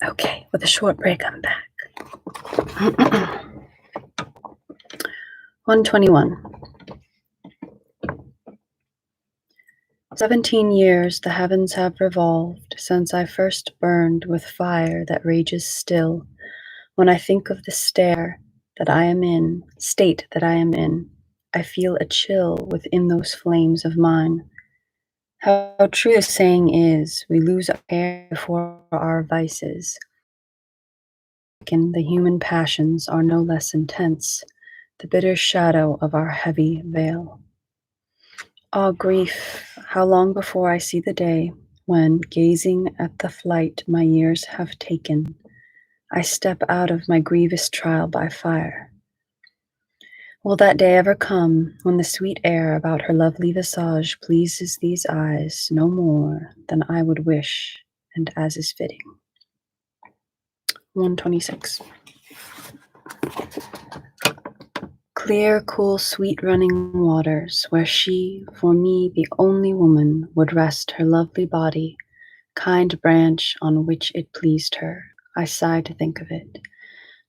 Okay, with a short break, I'm back. 121. 17 years the heavens have revolved since I first burned with fire that rages still. When I think of the state that I am in, I feel a chill within those flames of mine. How true the saying is, we lose our hair before our vices. And the human passions are no less intense, the bitter shadow of our heavy veil. Ah, grief, how long before I see the day when, gazing at the flight my years have taken, I step out of my grievous trial by fire. Will that day ever come when the sweet air about her lovely visage pleases these eyes no more than I would wish and as is fitting? 126. Clear, cool, sweet running waters, where she, for me the only woman, would rest her lovely body, kind branch on which it pleased her. I sigh to think of it.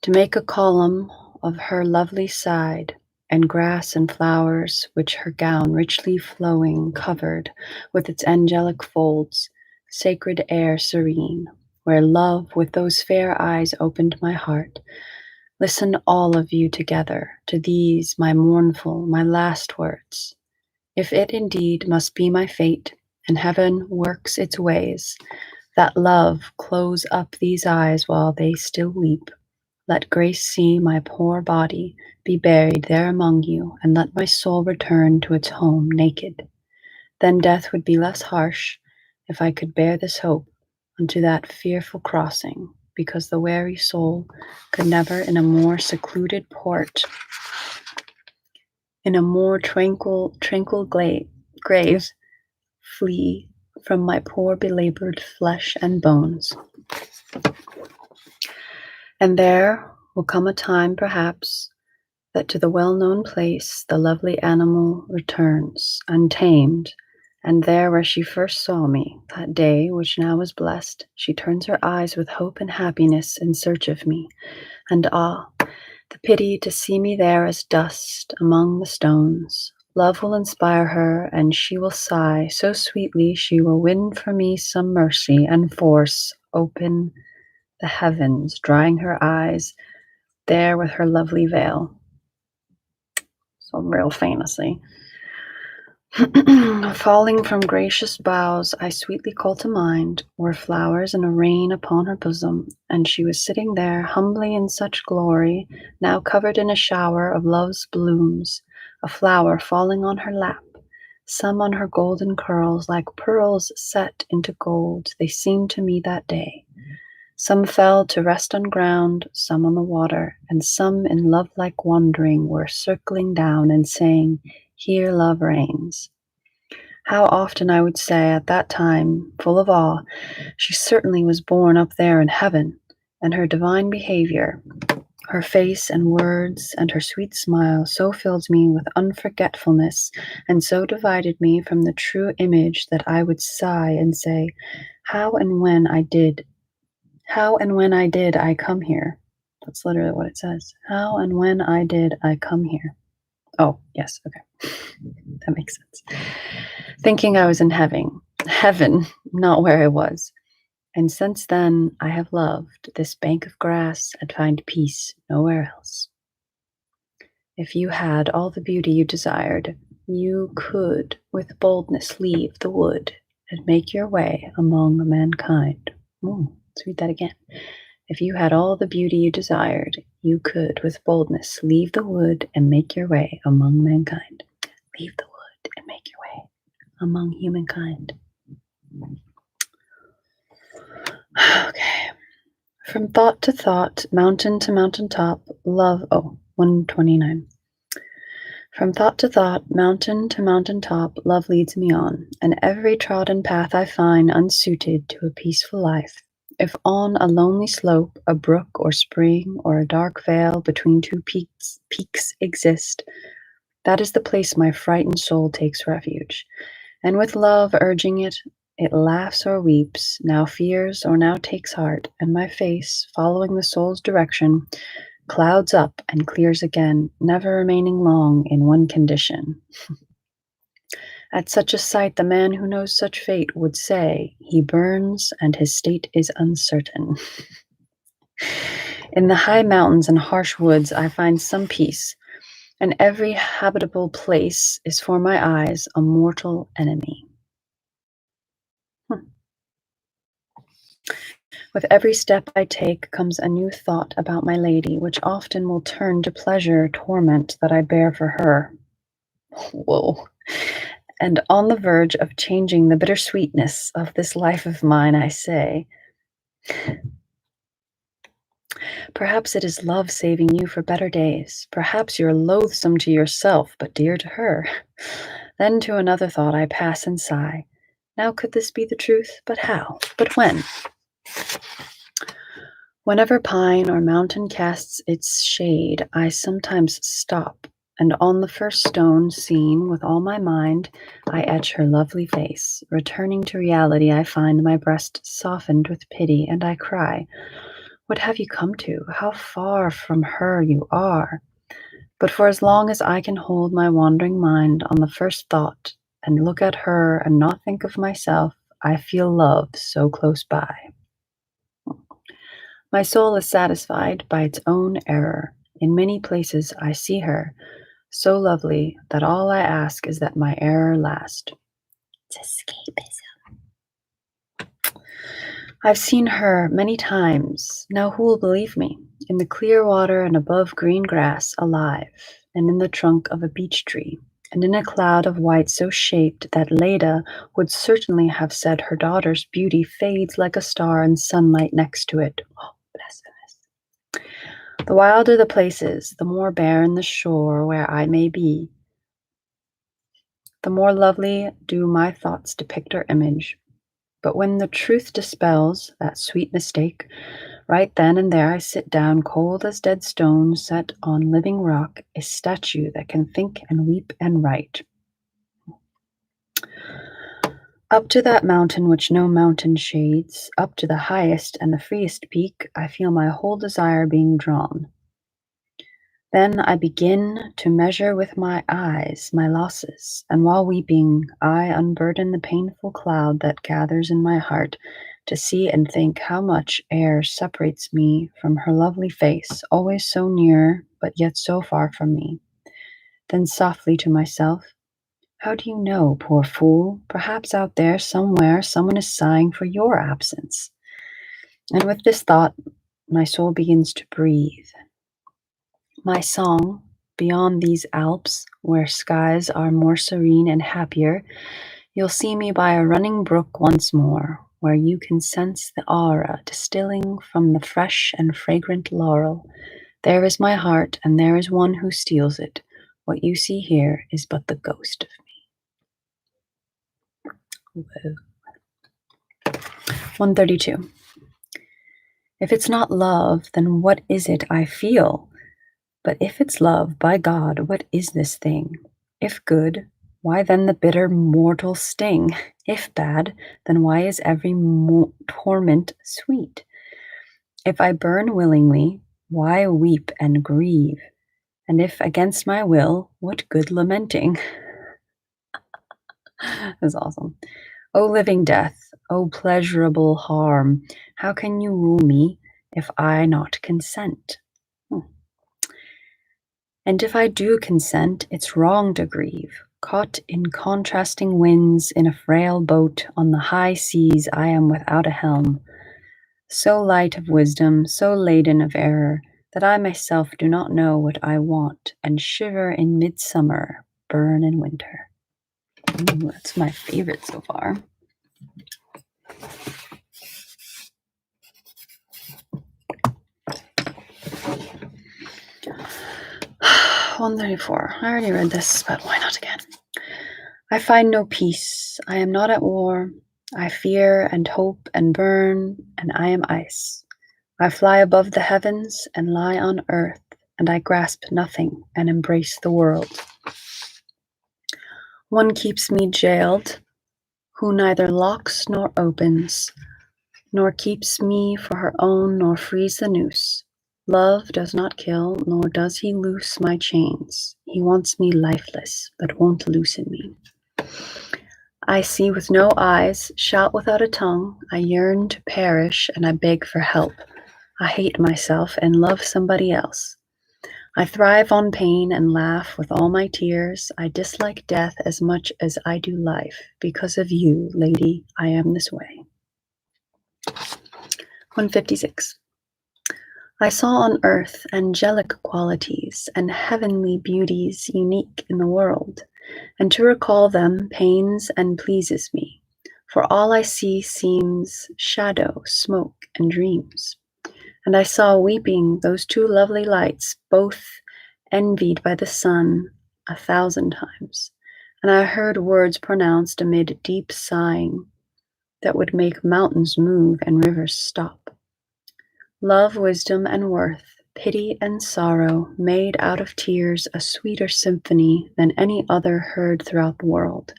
To make a column of her lovely side, and grass and flowers which her gown richly flowing covered with its angelic folds, sacred air serene, where love with those fair eyes opened my heart. Listen all of you together to these my mournful, my last words. If it indeed must be my fate, and heaven works its ways, that love close up these eyes while they still weep, let grace see my poor body be buried there among you, and let my soul return to its home naked. Then death would be less harsh, if I could bear this hope unto that fearful crossing, because the weary soul could never in a more secluded port, in a more tranquil grave, flee from my poor belabored flesh and bones. And there will come a time, perhaps, that to the well-known place the lovely animal returns, untamed, and there where she first saw me, that day which now is blessed, she turns her eyes with hope and happiness in search of me, and ah, the pity to see me there as dust among the stones. Love will inspire her, and she will sigh so sweetly she will win for me some mercy and force open the heavens, drying her eyes there with her lovely veil. Some real fantasy. Falling from gracious boughs, I sweetly call to mind, were flowers in a rain upon her bosom, and she was sitting there humbly in such glory, now covered in a shower of love's blooms, a flower falling on her lap, some on her golden curls, like pearls set into gold, they seemed to me that day. Some fell to rest on ground, some on the water, and some in love-like wandering were circling down and saying, "Here love reigns." How often I would say at that time, full of awe, she certainly was born up there in heaven, and her divine behavior, her face and words, and her sweet smile so filled me with unforgetfulness, and so divided me from the true image that I would sigh and say, how and when I did I come here? That's literally what it says. How and when I did I come here? Oh, yes, okay. That makes sense. Thinking I was in heaven, not where I was. And since then I have loved this bank of grass and find peace nowhere else. If you had all the beauty you desired, you could with boldness leave the wood and make your way among mankind. Let's read that again. If you had all the beauty you desired, you could with boldness leave the wood and make your way among mankind. Leave the wood and make your way among humankind. Okay. From thought to thought, mountain to mountain top, love, 129. From thought to thought, mountain to mountain top, love leads me on, and every trodden path I find unsuited to a peaceful life. If on a lonely slope, a brook or spring, or a dark vale between two peaks exist, that is the place my frightened soul takes refuge, and with love urging it, It laughs or weeps, now fears or now takes heart, and my face, following the soul's direction, clouds up and clears again, never remaining long in one condition. At such a sight, the man who knows such fate would say, he burns and his state is uncertain. In the high mountains and harsh woods I find some peace, and every habitable place is for my eyes a mortal enemy. With every step I take comes a new thought about my lady, which often will turn to pleasure, torment that I bear for her. Whoa. And on the verge of changing the bitter sweetness of this life of mine, I say, perhaps it is love saving you for better days. Perhaps you're loathsome to yourself, but dear to her. Then to another thought I pass and sigh. Now could this be the truth? But how? But when? Whenever pine or mountain casts its shade, I sometimes stop, and on the first stone seen with all my mind, I etch her lovely face. Returning to reality, I find my breast softened with pity, and I cry, what have you come to? How far from her you are! But for as long as I can hold my wandering mind on the first thought, and look at her and not think of myself, I feel love so close by. My soul is satisfied by its own error. In many places I see her, so lovely that all I ask is that my error last. It's escapism. I've seen her many times. Now who will believe me? In the clear water and above green grass, alive, and in the trunk of a beech tree, and in a cloud of white so shaped that Leda would certainly have said her daughter's beauty fades like a star in sunlight next to it. Oh, blasphemous. The wilder the places, the more barren the shore where I may be, the more lovely do my thoughts depict her image. But when the truth dispels that sweet mistake, right then and there I sit down, cold as dead stone set on living rock, a statue that can think and weep and write. Up to that mountain which no mountain shades, up to the highest and the freest peak, I feel my whole desire being drawn. Then I begin to measure with my eyes my losses, and while weeping, I unburden the painful cloud that gathers in my heart, to see and think how much air separates me from her lovely face, always so near, but yet so far from me. Then softly to myself, how do you know, poor fool? Perhaps out there somewhere someone is sighing for your absence. And with this thought, my soul begins to breathe. My song, beyond these Alps, where skies are more serene and happier, you'll see me by a running brook once more, where you can sense the aura distilling from the fresh and fragrant laurel. There is my heart, and there is one who steals it. What you see here is but the ghost of me. Whoa. 132. If it's not love, then what is it I feel? But if it's love, by God, what is this thing? If good, why then the bitter mortal sting? If bad, then why is every torment sweet? If I burn willingly, why weep and grieve? And if against my will, what good lamenting? That's awesome. O living death, O pleasurable harm, how can you rule me if I not consent? And if I do consent, it's wrong to grieve. Caught in contrasting winds in a frail boat on the high seas, I am without a helm, so light of wisdom, so laden of error, that I myself do not know what I want, and shiver in midsummer, burn in winter. Ooh, that's my favorite so far. $134. I already read this, but why not again? I find no peace. I am not at war. I fear and hope and burn, and I am ice. I fly above the heavens and lie on earth, and I grasp nothing and embrace the world. One keeps me jailed, who neither locks nor opens, nor keeps me for her own, nor frees the noose. Love does not kill, nor does he loose my chains. He wants me lifeless, but won't loosen me. I see with no eyes, shout without a tongue. I yearn to perish, and I beg for help. I hate myself and love somebody else. I thrive on pain and laugh with all my tears. I dislike death as much as I do life. Because of you, lady, I am this way. 156. I saw on earth angelic qualities and heavenly beauties unique in the world, and to recall them pains and pleases me, for all I see seems shadow, smoke, and dreams. And I saw weeping those two lovely lights, both envied by the sun 1,000 times, and I heard words pronounced amid deep sighing that would make mountains move and rivers stop. Love, wisdom, and worth, pity and sorrow, made out of tears a sweeter symphony than any other heard throughout the world.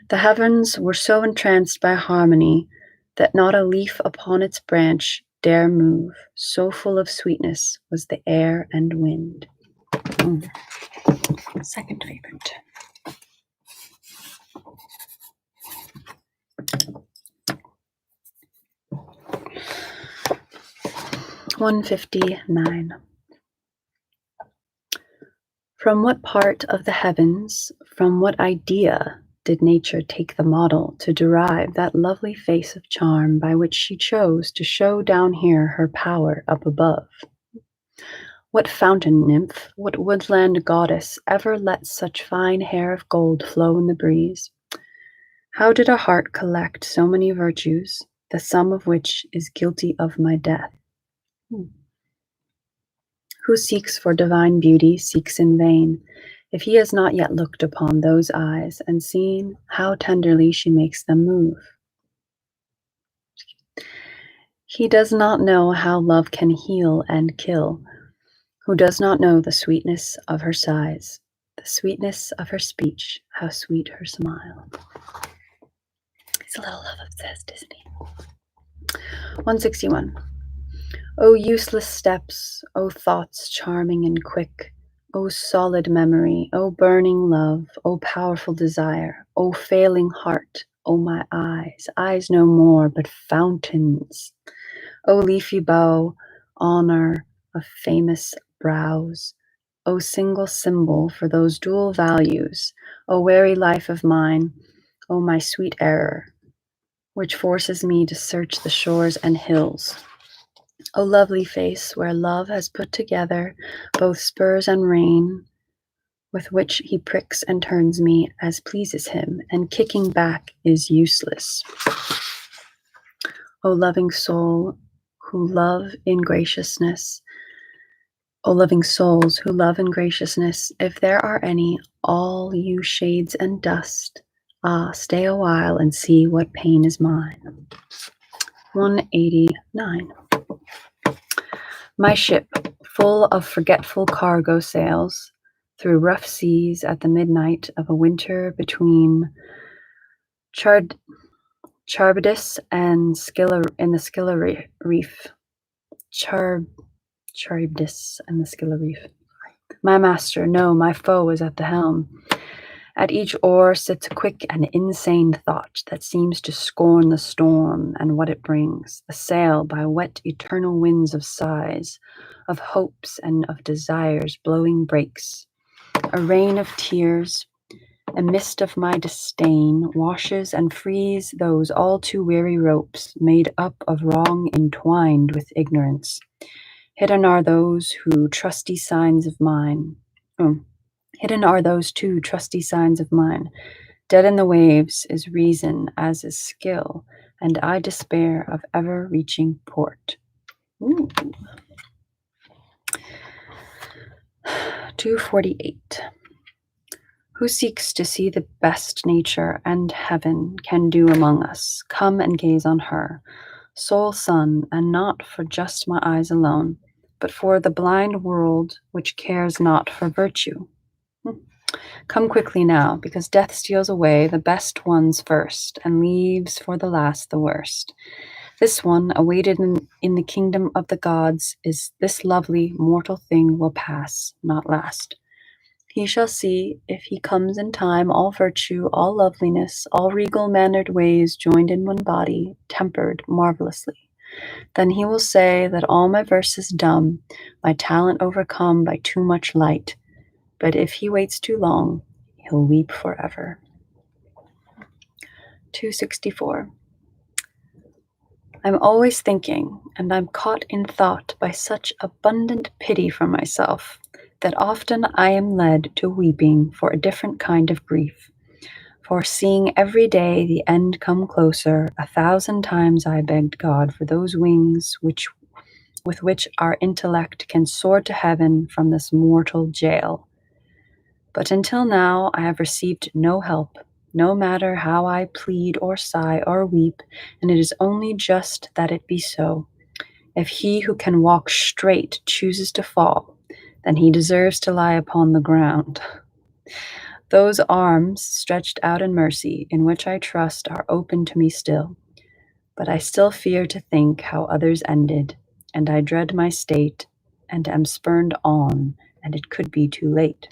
The heavens were so entranced by harmony that not a leaf upon its branch dare move, so full of sweetness was the air and wind. Second favorite. $159. From what part of the heavens, from what idea did nature take the model to derive that lovely face of charm by which she chose to show down here her power up above? What fountain nymph, what woodland goddess ever let such fine hair of gold flow in the breeze? How did a heart collect so many virtues, the sum of which is guilty of my death? Who seeks for divine beauty seeks in vain, if he has not yet looked upon those eyes and seen how tenderly she makes them move. He does not know how love can heal and kill, who does not know the sweetness of her sighs, the sweetness of her speech, how sweet her smile. He's a little love obsessed, isn't he? 161. O useless steps, O thoughts charming and quick, O solid memory, O burning love, O powerful desire, O failing heart, O my eyes, eyes no more, but fountains, O leafy bough, honor of famous brows, O single symbol for those dual values, O weary life of mine, O my sweet error, which forces me to search the shores and hills. O lovely face, where love has put together both spurs and rein, with which he pricks and turns me as pleases him, and kicking back is useless. O loving soul, who love in graciousness, O loving souls who love in graciousness, if there are any, all you shades and dust, stay a while and see what pain is mine. 189. My ship, full of forgetful cargo, sails through rough seas at the midnight of a winter between Charybdis and Scylla reef. Charybdis and the Scylla reef. My master, no, my foe is at the helm. At each oar sits a quick and insane thought that seems to scorn the storm and what it brings, a sail by wet eternal winds of sighs, of hopes and of desires blowing breaks. A rain of tears, a mist of my disdain washes and frees those all too weary ropes made up of wrong entwined with ignorance. Hidden are those two trusty signs of mine. Dead in the waves is reason as is skill, and I despair of ever reaching port. Ooh. 248. Who seeks to see the best nature and heaven can do among us, come and gaze on her, sole sun, and not for just my eyes alone, but for the blind world which cares not for virtue. Come quickly now, because death steals away the best ones first, and leaves for the last the worst. This one, awaited in the kingdom of the gods, is this lovely mortal thing will pass, not last. He shall see, if he comes in time, all virtue, all loveliness, all regal mannered ways joined in one body, tempered marvelously. Then he will say that all my verse is dumb, my talent overcome by too much light. But if he waits too long, he'll weep forever. 264. I'm always thinking, and I'm caught in thought by such abundant pity for myself, that often I am led to weeping for a different kind of grief. For seeing every day the end come closer, 1,000 times I begged God for those wings with which our intellect can soar to heaven from this mortal jail. But until now I have received no help, no matter how I plead or sigh or weep, and it is only just that it be so. If he who can walk straight chooses to fall, then he deserves to lie upon the ground. Those arms stretched out in mercy, in which I trust, are open to me still. But I still fear to think how others ended, and I dread my state, and am spurned on, and it could be too late.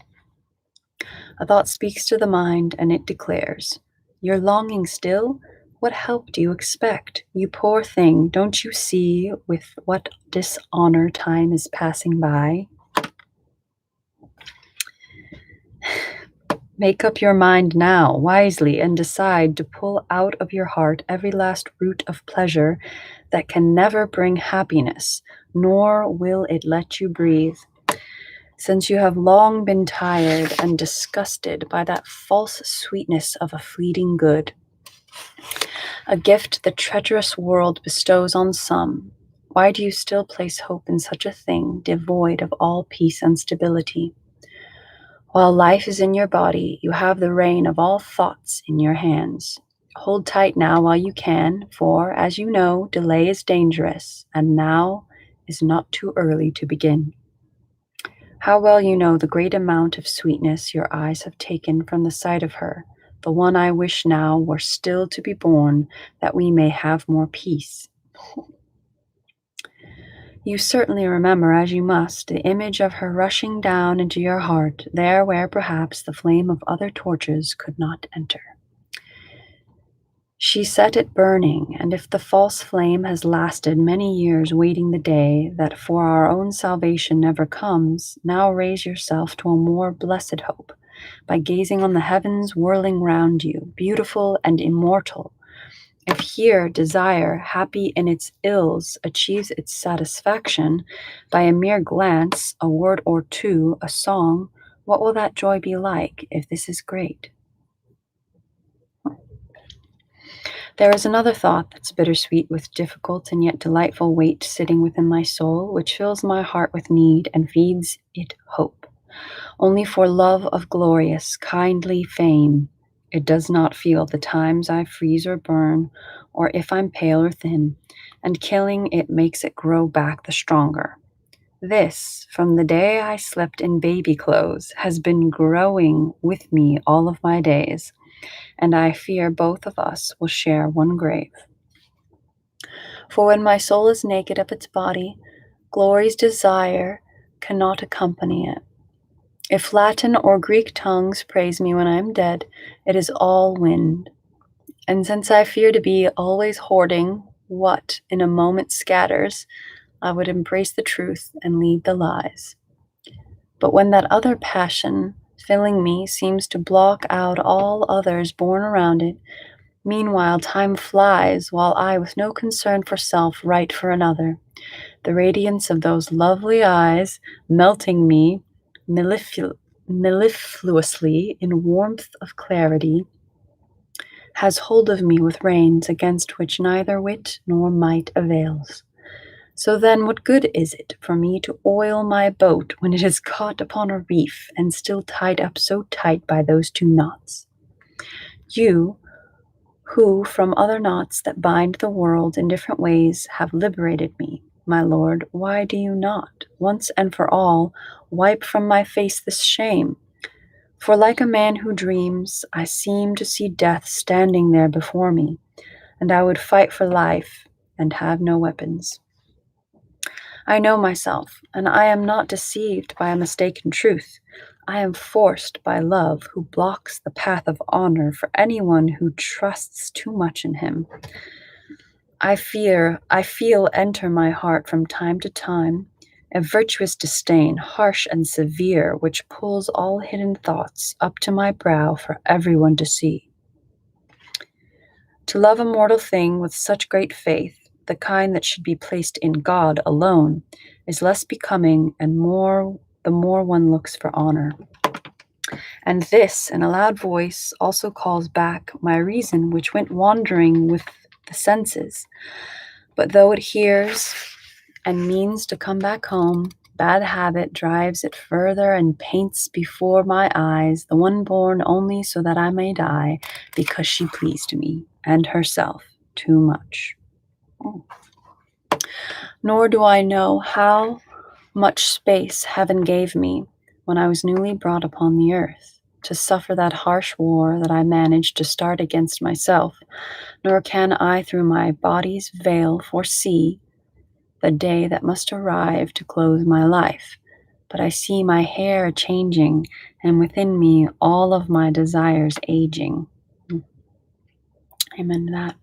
A thought speaks to the mind, and it declares, "You're longing still? What help do you expect? You poor thing, don't you see with what dishonor time is passing by? Make up your mind now, wisely, and decide to pull out of your heart every last root of pleasure that can never bring happiness, nor will it let you breathe. Since you have long been tired and disgusted by that false sweetness of a fleeting good, a gift the treacherous world bestows on some, why do you still place hope in such a thing, devoid of all peace and stability? While life is in your body, you have the rein of all thoughts in your hands. Hold tight now while you can, for, as you know, delay is dangerous, and now is not too early to begin. How well you know the great amount of sweetness your eyes have taken from the sight of her, the one I wish now were still to be born, that we may have more peace. You certainly remember, as you must, the image of her rushing down into your heart, there where perhaps the flame of other torches could not enter. She set it burning, and if the false flame has lasted many years waiting the day that for our own salvation never comes, now raise yourself to a more blessed hope, by gazing on the heavens whirling round you, beautiful and immortal. If here desire, happy in its ills, achieves its satisfaction by a mere glance, a word or two, a song, what will that joy be like if this is great? There is another thought that's bittersweet with difficult and yet delightful weight sitting within my soul, which fills my heart with need and feeds it hope. Only for love of glorious, kindly fame, it does not feel the times I freeze or burn, or if I'm pale or thin, and killing it makes it grow back the stronger. This, from the day I slept in baby clothes, has been growing with me all of my days, and I fear both of us will share one grave. For when my soul is naked of its body, glory's desire cannot accompany it. If Latin or Greek tongues praise me when I am dead, it is all wind. And since I fear to be always hoarding what in a moment scatters, I would embrace the truth and leave the lies. But when that other passion filling me seems to block out all others born around it, meanwhile time flies while I, with no concern for self, write for another. The radiance of those lovely eyes, melting me mellifluously in warmth of clarity, has hold of me with reins against which neither wit nor might avails. So then what good is it for me to oil my boat when it is caught upon a reef and still tied up so tight by those two knots? You, who from other knots that bind the world in different ways have liberated me, my Lord, why do you not, once and for all, wipe from my face this shame? For like a man who dreams, I seem to see death standing there before me, and I would fight for life and have no weapons. I know myself, and I am not deceived by a mistaken truth. I am forced by love, who blocks the path of honor for anyone who trusts too much in him. I feel enter my heart from time to time a virtuous disdain, harsh and severe, which pulls all hidden thoughts up to my brow for everyone to see. To love a mortal thing with such great faith, the kind that should be placed in God alone, is less becoming and the more one looks for honor. And this, in a loud voice, also calls back my reason, which went wandering with the senses. But though it hears and means to come back home, bad habit drives it further and paints before my eyes the one born only so that I may die, because she pleased me and herself too much. Nor do I know how much space heaven gave me when I was newly brought upon the earth, to suffer that harsh war that I managed to start against myself, nor can I through my body's veil foresee the day that must arrive to close my life. But I see my hair changing, and within me all of my desires aging. Amen to that.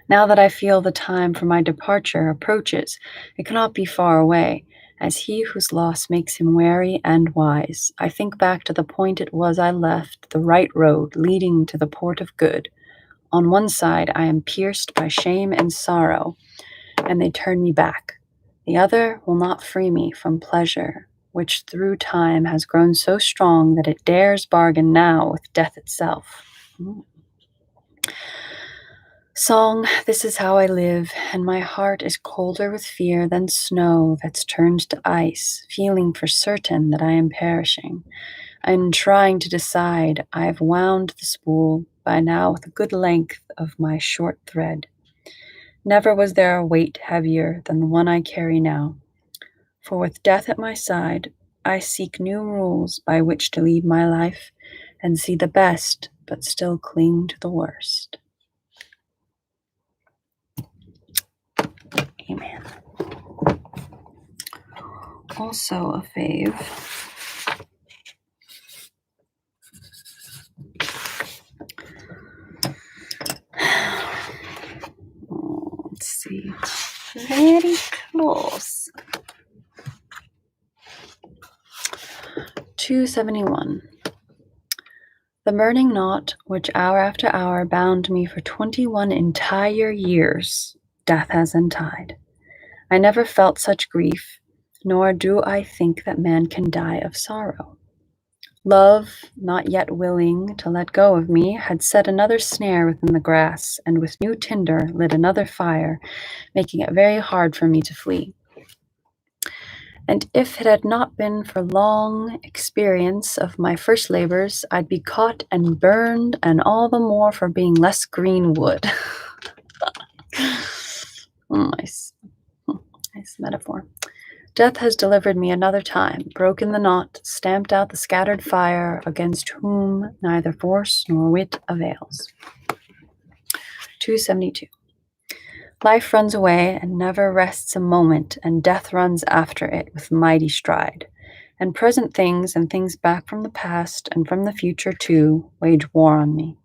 Now that I feel the time for my departure approaches, it cannot be far away, as he whose loss makes him wary and wise. I think back to the point it was I left, the right road leading to the port of good. On one side I am pierced by shame and sorrow, and they turn me back. The other will not free me from pleasure, which through time has grown so strong that it dares bargain now with death itself. Song, this is how I live, and my heart is colder with fear than snow that's turned to ice, feeling for certain that I am perishing. I am trying to decide. I have wound the spool by now with a good length of my short thread. Never was there a weight heavier than the one I carry now. For with death at my side, I seek new rules by which to lead my life and see the best, but still cling to the worst. Amen. Also a fave. Let's see. Very close. 271. The burning knot, which hour after hour bound me for 21 entire years, death has untied. I never felt such grief, nor do I think that man can die of sorrow. Love, not yet willing to let go of me, had set another snare within the grass, and with new tinder lit another fire, making it very hard for me to flee. And if it had not been for long experience of my first labors, I'd be caught and burned, and all the more for being less green wood. Nice metaphor. Death has delivered me another time, broken the knot, stamped out the scattered fire, against whom neither force nor wit avails. 272. Life runs away and never rests a moment, and death runs after it with mighty stride. And present things and things back from the past and from the future too wage war on me.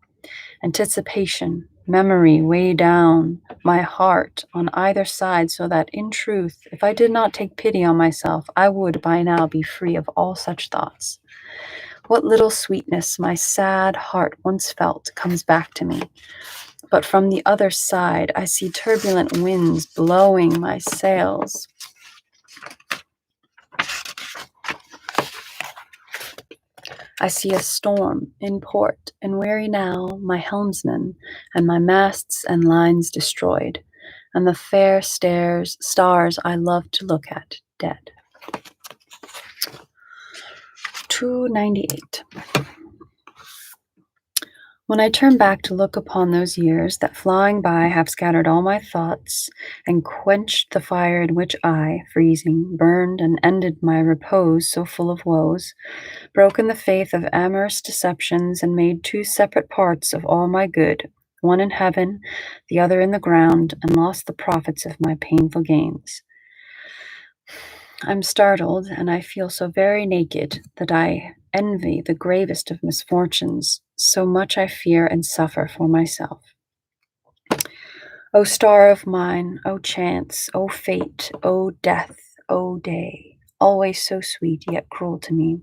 Anticipation, memory weigh down my heart on either side, so that in truth, if I did not take pity on myself, I would by now be free of all such thoughts. What little sweetness my sad heart once felt comes back to me. But from the other side, I see turbulent winds blowing my sails. I see a storm in port, and weary now my helmsman, and my masts and lines destroyed, and the fair stars I love to look at dead. 298. When I turn back to look upon those years that flying by have scattered all my thoughts and quenched the fire in which I, freezing, burned and ended my repose so full of woes, broken the faith of amorous deceptions and made two separate parts of all my good, one in heaven, the other in the ground, and lost the profits of my painful gains. I'm startled, and I feel so very naked that I envy the gravest of misfortunes, so much I fear and suffer for myself. O star of mine, O chance, O fate, O death, O day, always so sweet yet cruel to me,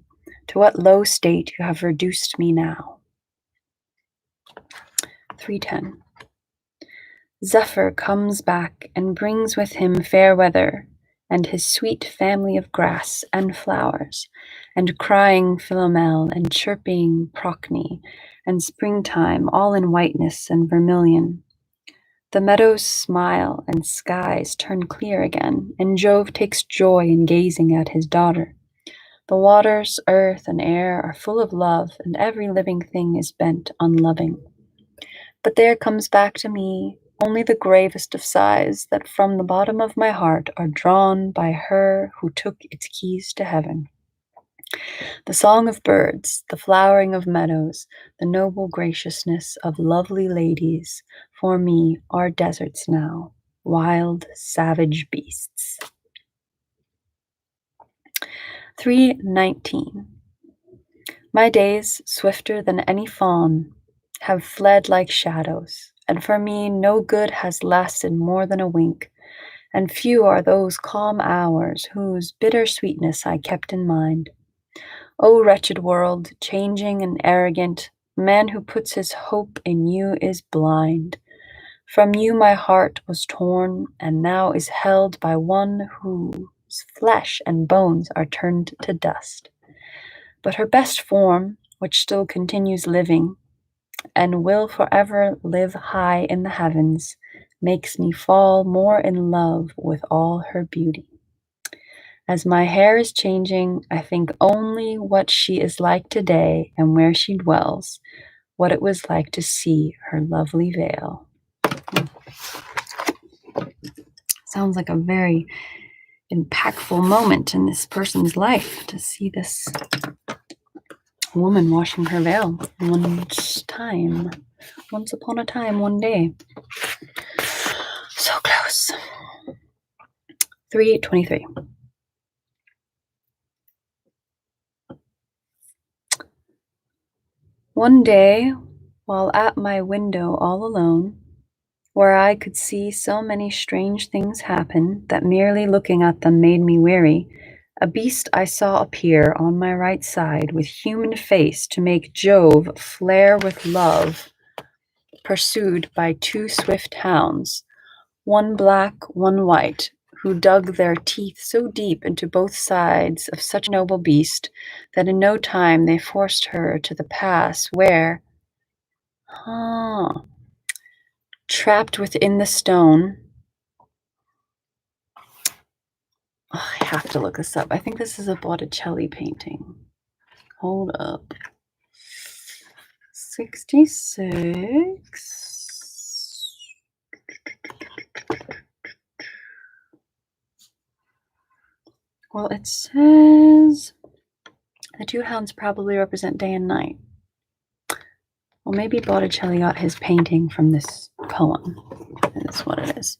to what low state you have reduced me now. 310. Zephyr comes back and brings with him fair weather, and his sweet family of grass and flowers, and crying Philomel and chirping Procne, and springtime all in whiteness and vermilion. The meadows smile and skies turn clear again, and Jove takes joy in gazing at his daughter. The waters, earth, and air are full of love, and every living thing is bent on loving. But there comes back to me only the gravest of sighs that from the bottom of my heart are drawn by her who took its keys to heaven. The song of birds, the flowering of meadows, the noble graciousness of lovely ladies, for me are deserts now, wild, savage beasts. 319. My days, swifter than any fawn, have fled like shadows, and for me no good has lasted more than a wink, and few are those calm hours whose bitter sweetness I kept in mind. O wretched world, changing and arrogant, man who puts his hope in you is blind. From you my heart was torn, and now is held by one whose flesh and bones are turned to dust. But her best form, which still continues living, and will forever live high in the heavens, makes me fall more in love with all her beauty. As my hair is changing, I think only what she is like today and where she dwells, what it was like to see her lovely veil. Sounds like a very impactful moment in this person's life to see this woman washing her veil once upon a time, one day. So close. 323. One day, while at my window all alone, where I could see so many strange things happen that merely looking at them made me weary, a beast I saw appear on my right side with human face to make Jove flare with love, pursued by two swift hounds, one black, one white, who dug their teeth so deep into both sides of such a noble beast that in no time they forced her to the pass where, trapped within the stone. Oh, I have to look this up. I think this is a Botticelli painting. Hold up. 66. Well, it says the two hounds probably represent day and night. Well, maybe Botticelli got his painting from this poem. That's what it is.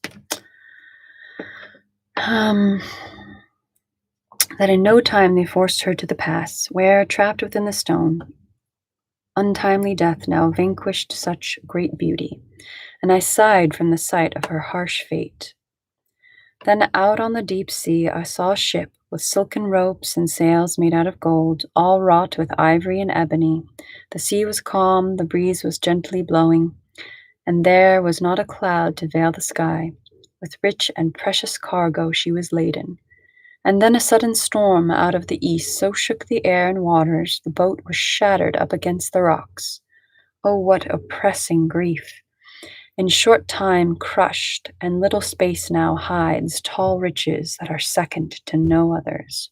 That in no time they forced her to the pass, where, trapped within the stone, untimely death now vanquished such great beauty, and I sighed from the sight of her harsh fate. Then out on the deep sea I saw a ship with silken ropes and sails made out of gold, all wrought with ivory and ebony. The sea was calm, the breeze was gently blowing, and there was not a cloud to veil the sky. With rich and precious cargo she was laden. And then a sudden storm out of the east so shook the air and waters, the boat was shattered up against the rocks. Oh, what oppressing grief! In short time crushed, and little space now hides tall riches that are second to no others.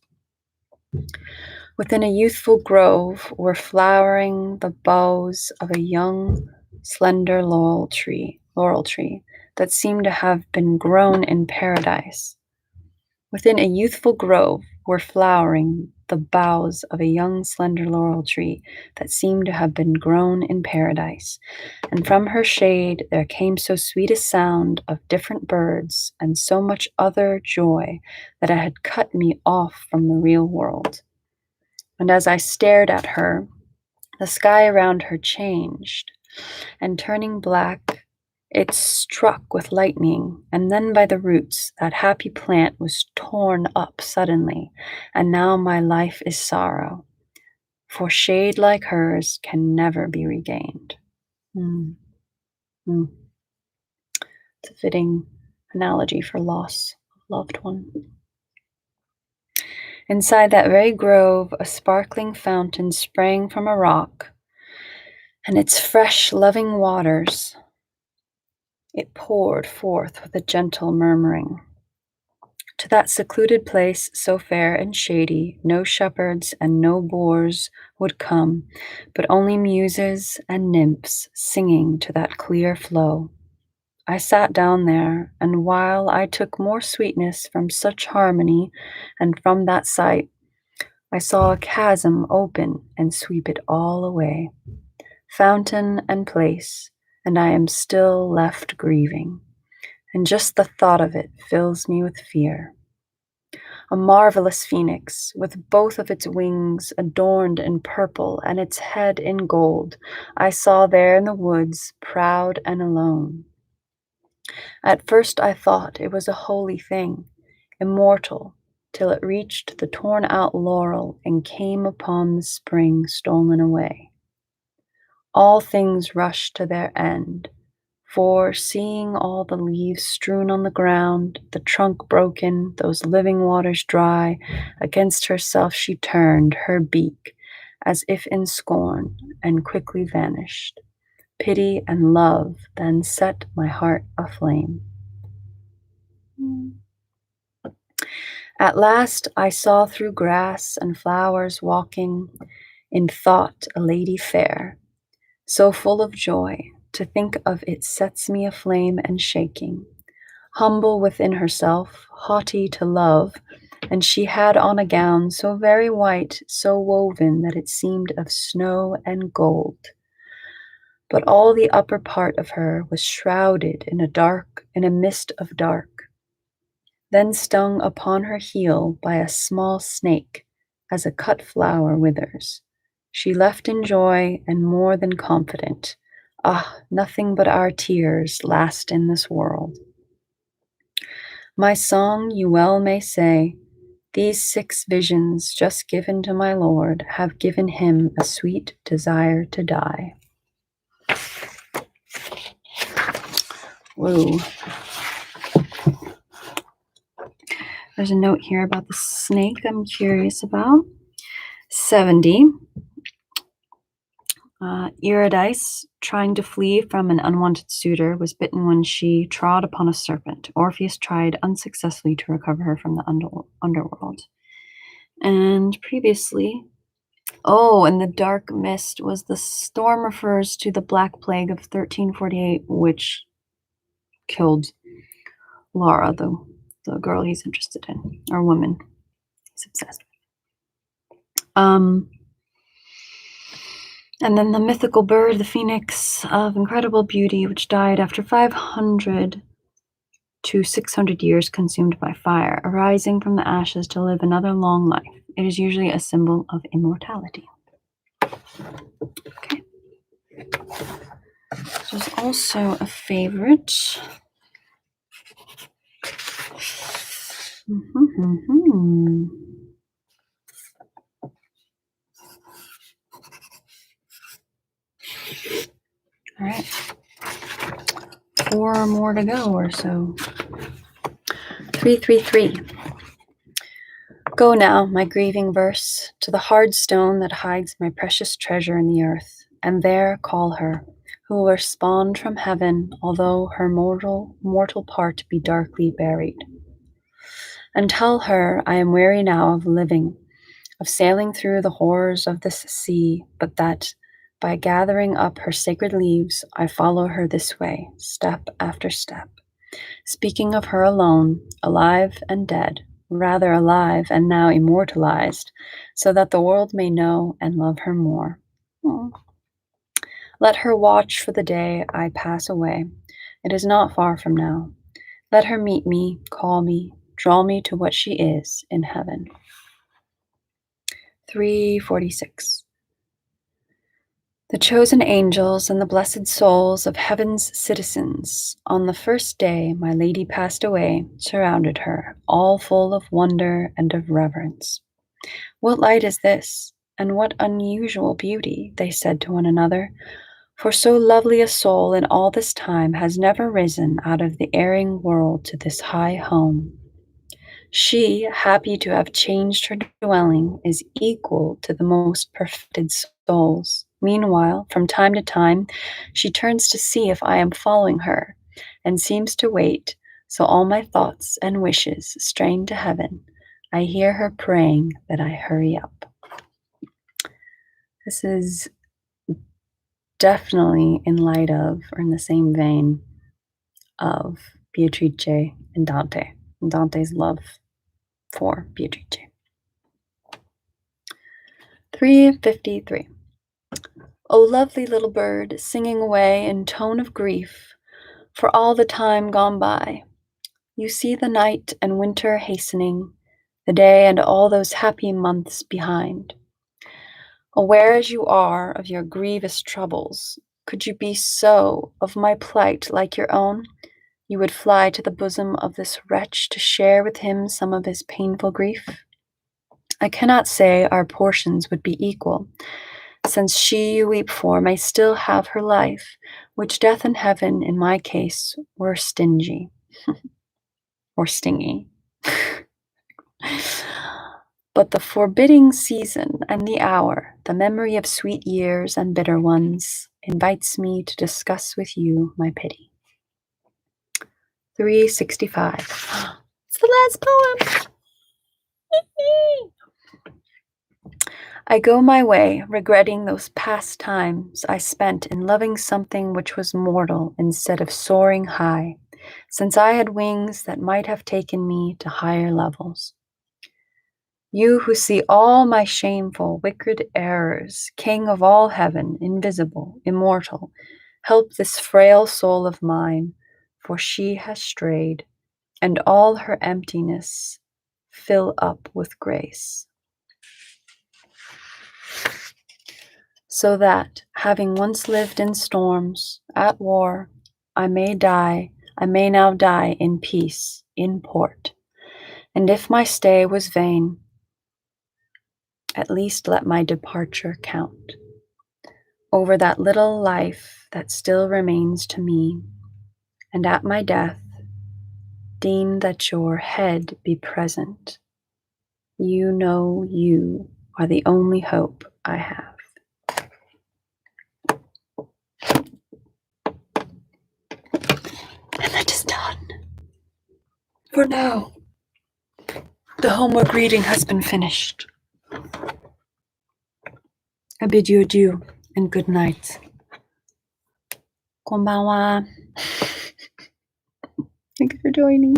Within a youthful grove were flowering the boughs of a young, slender laurel tree that seemed to have been grown in paradise. Within a youthful grove were flowering the boughs of a young, slender laurel tree that seemed to have been grown in paradise, and from her shade there came so sweet a sound of different birds and so much other joy that it had cut me off from the real world. And as I stared at her, the sky around her changed, and turning black, it struck with lightning, and then by the roots that happy plant was torn up suddenly, and now my life is sorrow, for shade like hers can never be regained. Mm. Mm. It's a fitting analogy for loss of loved one. Inside that very grove, a sparkling fountain sprang from a rock, and its fresh, loving waters it poured forth with a gentle murmuring. To that secluded place, so fair and shady, no shepherds and no boors would come, but only muses and nymphs singing to that clear flow. I sat down there, and while I took more sweetness from such harmony and from that sight, I saw a chasm open and sweep it all away, fountain and place, and I am still left grieving, and just the thought of it fills me with fear. A marvelous phoenix, with both of its wings adorned in purple and its head in gold, I saw there in the woods, proud and alone. At first I thought it was a holy thing, immortal, till it reached the torn out laurel and came upon the spring stolen away. All things rushed to their end, for seeing all the leaves strewn on the ground, the trunk broken, those living waters dry, against herself she turned her beak, as if in scorn, and quickly vanished. Pity and love then set my heart aflame. At last I saw through grass and flowers walking, in thought a lady fair, so full of joy, to think of it sets me aflame and shaking, humble within herself, haughty to love, and she had on a gown so very white, so woven that it seemed of snow and gold. But all the upper part of her was shrouded in a mist of dark. Then stung upon her heel by a small snake, as a cut flower withers, she left in joy and more than confident. Ah, nothing but our tears last in this world. My song, you well may say, these 6 visions just given to my Lord have given him a sweet desire to die. Whoa. There's a note here about the snake I'm curious about. 70. Eurydice, trying to flee from an unwanted suitor, was bitten when she trod upon a serpent. Orpheus tried unsuccessfully to recover her from the underworld. And previously, and the dark mist was the storm refers to the Black Plague of 1348, which killed Laura, the girl he's interested in, or woman he's obsessed with. And then the mythical bird, the phoenix of incredible beauty, which died after 500 to 600 years consumed by fire, arising from the ashes to live another long life. It is usually a symbol of immortality. Okay. There's also a favorite. All right. 4 more to go or so. 333. Go now, my grieving verse, to the hard stone that hides my precious treasure in the earth, and there call her, who were spawned from heaven, although her mortal part be darkly buried. And tell her I am weary now of living, of sailing through the horrors of this sea, but that by gathering up her sacred leaves, I follow her this way, step after step, speaking of her alone, alive and dead, rather alive and now immortalized, so that the world may know and love her more. Oh. Let her watch for the day I pass away. It is not far from now. Let her meet me, call me, draw me to what she is in heaven. 346. The chosen angels and the blessed souls of heaven's citizens, on the first day my lady passed away, surrounded her, all full of wonder and of reverence. What light is this, and what unusual beauty, they said to one another, for so lovely a soul in all this time has never risen out of the erring world to this high home. She, happy to have changed her dwelling, is equal to the most perfected souls. Meanwhile, from time to time, she turns to see if I am following her, and seems to wait, so all my thoughts and wishes strain to heaven. I hear her praying that I hurry up. This is definitely in light of, or in the same vein of, Beatrice and Dante, and Dante's love for Beatrice. 353. O lovely little bird, singing away in tone of grief, for all the time gone by, you see the night and winter hastening, the day and all those happy months behind. Aware as you are of your grievous troubles, could you be so of my plight like your own, you would fly to the bosom of this wretch to share with him some of his painful grief? I cannot say our portions would be equal, since she you weep for may still have her life, which death and heaven, in my case, were stingy, or stingy. But the forbidding season and the hour, the memory of sweet years and bitter ones, invites me to discuss with you my pity. 365. It's the last poem. I go my way, regretting those past times I spent in loving something which was mortal instead of soaring high, since I had wings that might have taken me to higher levels. You who see all my shameful, wicked errors, King of all heaven, invisible, immortal, help this frail soul of mine, for she has strayed, and all her emptiness fill up with grace. So that, having once lived in storms, at war, I may now die in peace, in port. And if my stay was vain, at least let my departure count. Over that little life that still remains to me, and at my death, deign that your head be present. You know you are the only hope I have. And that is done. For now, the homework reading has been finished. I bid you adieu and good night. Konbanwa. Thank you for joining.